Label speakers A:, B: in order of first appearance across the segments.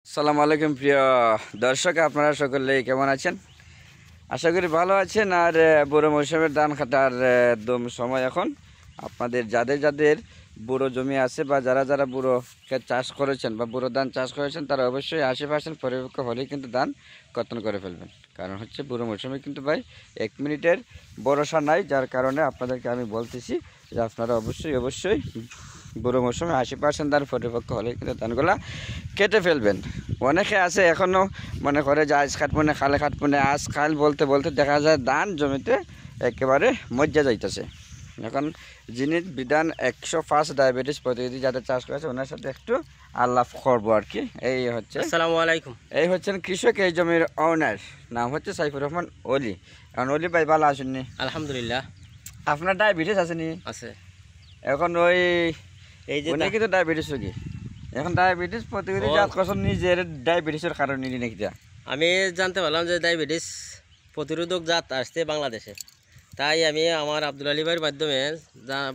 A: আসসালামু আলাইকুম প্রিয় দর্শক, আপনারা সকলেই কেমন আছেন? আশা করি ভালো আছেন। আর বুড়ো মৌসুমের ধান কাটার একদম সময় এখন। আপনাদের যাদের যাদের বুড়ো জমি আছে বা যারা যারা বুড়ো চাষ করেছেন বা বুড়ো ধান চাষ করেছেন, তারা অবশ্যই 80% পরিপক্ক হলেই কিন্তু ধান কর্তন করে ফেলবেন। কারণ হচ্ছে বুড়ো মৌসুমে কিন্তু ভাই 1 মিনিটের ভরসা নাই, যার কারণে আপনাদেরকে আমি বলতেছি যে আপনারা অবশ্যই বুড়ো মৌসুমে 80% ধান পরিপক্ক হলে কিন্তু ধানগুলা কেটে ফেলবেন। অনেকে আছে এখনও মনে করে যে আজ কাটবনে খালে কাটবনে, আজ খাল বলতে বলতে দেখা যায় ধান জমিতে একেবারে মজ্জা যাইতেছে। এখন যিনি বিধান 105 ডায়াবেটিস প্রতিনিধি যাদের চাষ করেছে ওনার সাথে একটু আলাপ করবো আর কি। এই হচ্ছে,
B: আসসালামু আলাইকুম।
A: এই হচ্ছেন কৃষক, এই জমির ওনার নাম হচ্ছে সাইফুর রহমান অলি। এখন অলি ভাই ভালো আসেননি?
B: আলহামদুলিল্লাহ।
A: আপনার ডায়াবেটিস আসেনি?
B: আছে।
A: এখন ওই
B: এই যে
A: উনি কিন্তু ডায়াবেটিস রোগী। এখন ডায়াবেটিস প্রতিনিধি জাত কসম নিজের ডায়াবেটিসের কারণে নাকি?
B: আমি জানতে পারলাম যে ডায়াবেটিস প্রতিরোধক জাত আসছে বাংলাদেশে, তাই আমি আমার আব্দুল আলী ভাইয়ের মাধ্যমে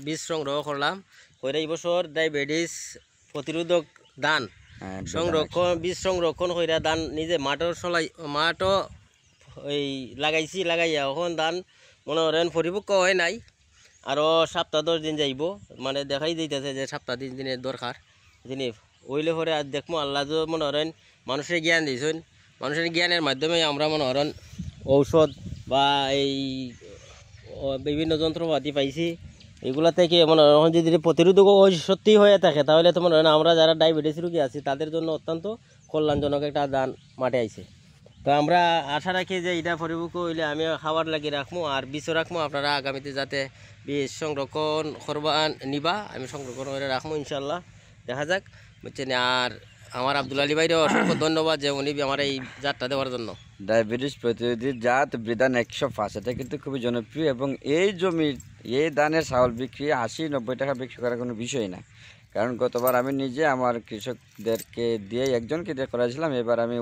B: বীজ সংগ্রহ করলাম। করে এই বছর ডায়াবেটিস প্রতিরোধক ধান বীজ সংরক্ষণ করে ধান নিজে মাঠও ওই লাগাইয়া এখন ধান মনে করেন পরিপক্ক হয় নাই, আরও সপ্তাহ 10 দিন যাইব, মানে দেখাই দিতেছে যে সপ্তাহ 3 দিনের দরকার। যিনি ওইলে পরে আর দেখবো আল্লাহ যে মনে করেন মানুষের জ্ঞান দিয়েছেন, মানুষের জ্ঞানের মাধ্যমে আমরা মনে করেন ঔষধ বা এই বিভিন্ন যন্ত্রপাতি পাইছি, এগুলা থেকে মনে করেন যদি প্রতিরোধক সত্যি হয়ে থাকে তাহলে তো মনে হয় আমরা যারা ডায়াবেটিস রোগী আছি তাদের জন্য অত্যন্ত কল্যাণজনক একটা ধান মাঠে আইছে। তো আমরা আশা রাখি যে এটা পরিপক্ক হইলে আমি খাবার লাগিয়ে রাখবো আর বীজও রাখবো, আপনারা আগামীতে যাতে বীজ সংরক্ষণ করবা নিবা, আমি সংরক্ষণ করে রাখবো ইনশাল্লাহ। দেখা যাক, বুঝছেন। আর আমার আব্দুল আলী ভাইরও অসংখ্য ধন্যবাদ যে উনি আমার এই জাতটা দেওয়ার জন্য।
A: ডায়াবেটিস প্রতিরোধী জাত বিধান 105 এটা কিন্তু খুবই জনপ্রিয় এবং এই জমির এই ধানের চাউল বিক্রি 80-90 টাকা বিক্রি করার কোনো বিষয় না। কারণ গতবার আমি নিজে আমার কৃষকদেরকে দিয়ে একজনকে দিয়ে করাছিলাম, এবার আমি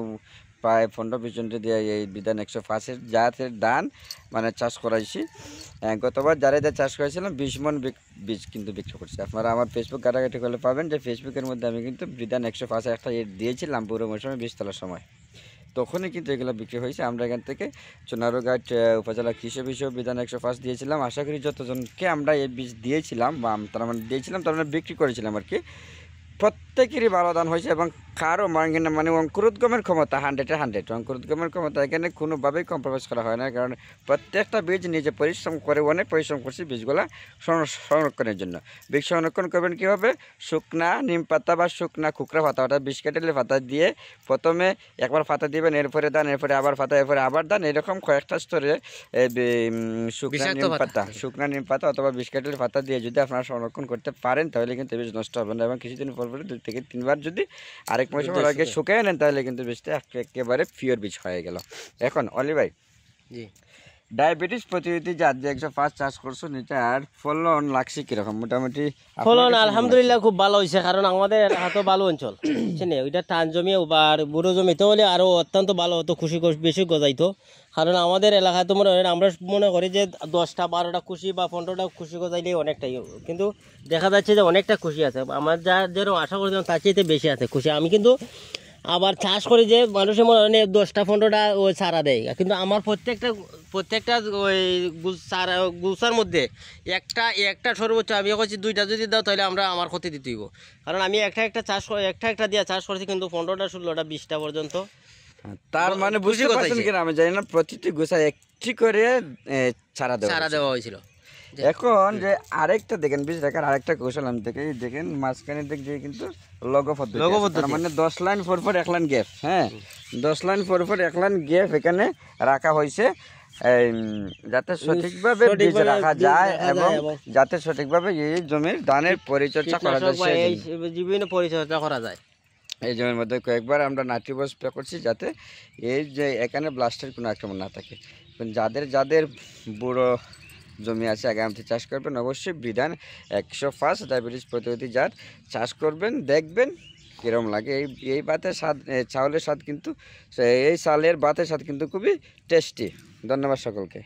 A: প্রায় 15-20 জনকে দিয়ে এই বিধান 105 জাতের ধান মানে চাষ করাইছি। গতবার যারা চাষ করেছিলাম 20 মণ বীজ কিন্তু বিক্রি করছি। আপনারা আমার ফেসবুক ঘাটাঘাটি করলে পাবেন যে ফেসবুকের মধ্যে আমি কিন্তু বিধান 105 একটা দিয়েছিলাম পুরো মৌসুমে বীজ তোলার সময়, তখনই কিন্তু এগুলো বিক্রি হয়েছে। আমরা এখান থেকে চুনারুঘাট উপজেলা কৃষি বিষয় বিধান 105 দিয়েছিলাম। আশা করি যতজনকে আমরা এই বীজ দিয়েছিলাম বা তার মানে বিক্রি করেছিলাম আর কি, প্রত্যেকেরই ভালো ধান হয়েছে এবং কারো মানে অঙ্কুরোদ্গমের ক্ষমতা 100-100। অঙ্কুরোদ্গমের ক্ষমতা এখানে কোনোভাবেই কম্প্রোমাইজ করা হয় না, কারণ প্রত্যেকটা বীজ নিজে পরিশ্রম করে, অনেক পরিশ্রম করছি বীজগুলা সংরক্ষণের জন্য। বীজ সংরক্ষণ করবেন কীভাবে? শুকনা নিম পাতা বা শুকনা খুকরা পাতা, ওটা বিষ কেটেলে পাতা দিয়ে প্রথমে একবার পাতা দিবেন, এরপরে ধান, এরপরে আবার পাতা, এরপরে আবার ধান, এরকম কয়েকটা স্তরে শুকনা নিম পাতা অথবা বিষ কেটেলে পাতা দিয়ে যদি আপনারা সংরক্ষণ করতে পারেন তাহলে কিন্তু বীজ নষ্ট হবে না। এবং কিছুদিন পর 2 থেকে 3 বার যদি আরেক মৌসুম আগে শুকিয়ে নেন তাহলে কিন্তু বীজটা একেবারে পিওর বীজ হয়ে গেল। এখন অলি ভাই,
B: জি,
A: ডায়াবেটিস প্রতিরোধী জাত যে 105 চাষ করছো, এটার ফলন লাগছে কিরকম? মোটামুটি
B: ফলন আলহামদুলিল্লাহ খুব ভালো হয়েছে, কারণ আমাদের এত ভালো অঞ্চল বুঝছেন, ওইটা টান জমি বা বুড়ো জমিতে হলে আরও অত্যন্ত ভালো হতো, খুশি বেশি গজাইতো। কারণ আমাদের এলাকায় তো মনে হয় আমরা মনে করি যে 10-12টা খুশি বা 15টা খুশি গজাইলেই অনেকটাই, কিন্তু দেখা যাচ্ছে যে অনেকটা খুশি আছে। আমার যা যেরকম আশা করছিলাম তার চেয়ে বেশি আছে খুশি। আমি কিন্তু আবার চাষ করি যে মানুষের মনে হয় 10-15টা ওই চারা দেয়, কিন্তু আমার প্রত্যেকটা ওই গুছার মধ্যে একটা সর্বোচ্চ আমি বলছি 2টা যদি দাও তাহলে আমার ক্ষতি দিতে হইব। কারণ আমি একটা দিয়ে চাষ করছি, কিন্তু 15টা 16টা 20টা পর্যন্ত।
A: তার মানে বুঝতে পারছেন কিনা আমি জানি না, প্রতিটি গোছায় একটি করে চারা দেওয়া
B: হয়েছিল।
A: এখন যে আরেকটা দেখেন বীজ রাখার আরেকটা কৌশল আমি দেখেন মাঝখানে দিক দিয়ে কিন্তু লগো পদ্ধতি, মানে 10 লাইন পর 1 লাইন গ্যাপ, হ্যাঁ 10 লাইন পর 1 লাইন গ্যাপ এখানে রাখা হয়েছে, যাতে সঠিকভাবে বীজ রাখা যায় এবং যাতে সঠিকভাবে এই জমির ধানের পরিচর্যা করা যায়,
B: বিভিন্ন পরিচর্যা করা যায়।
A: এই জমির মধ্যে কয়েকবার আমরা নাইট্রোবাস স্প্রে করছি যাতে এই যে এখানে ব্লাস্টের কোনো আক্রমণ না থাকে। যাদের বুড়ো জমি আছে আগামীতে চাষ করবেন অবশ্যই বিধান 105 ডায়াবেটিস প্রতিরোধী জাত চাষ করবেন, দেখবেন কীরকম লাগে। এই ভাতের স্বাদ, চাউলের স্বাদ কিন্তু, এই চালের ভাতের স্বাদ কিন্তু খুবই টেস্টি। ধন্যবাদ সকলকে।